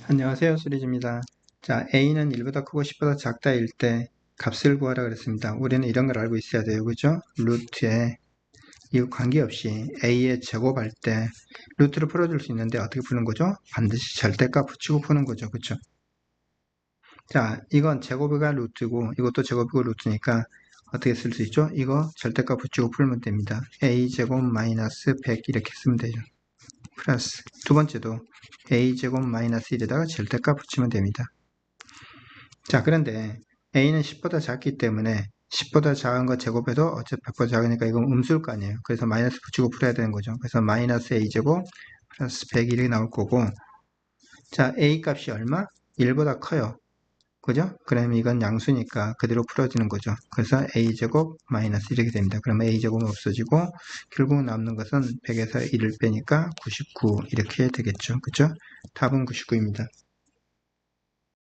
안녕하세요. 수리지입니다. 자, A는 1보다 크고 10보다 작다일 때 값을 구하라 그랬습니다. 우리는 이런 걸 알고 있어야 돼요. 그죠? 루트에 이거 관계없이 A의 제곱할 때 루트를 풀어줄 수 있는데 어떻게 푸는 거죠? 반드시 절대값 붙이고 푸는 거죠. 그쵸? 자, 이건 제곱이가 루트고 이것도 제곱이고 루트니까 어떻게 쓸 수 있죠? 이거 절대값 붙이고 풀면 됩니다. A제곱 마이너스 100 이렇게 쓰면 되죠. 플러스 두 번째도 A제곱 마이너스 1에다가 절대값 붙이면 됩니다. 자, 그런데 A는 10보다 작기 때문에 10보다 작은 거 제곱해도 어차피 100보다 작으니까 이건 음수일 거 아니에요. 그래서 마이너스 붙이고 풀어야 되는 거죠. 그래서 마이너스 A제곱 플러스 100 이렇게 나올 거고, 자, A 값이 얼마? 1보다 커요. 그죠? 그러면 이건 양수니까 그대로 풀어지는 거죠. 그래서 A제곱 마이너스 이렇게 됩니다. 그러면 A제곱은 없어지고 결국 남는 것은 100에서 1을 빼니까 99 이렇게 되겠죠. 그죠? 답은 99입니다.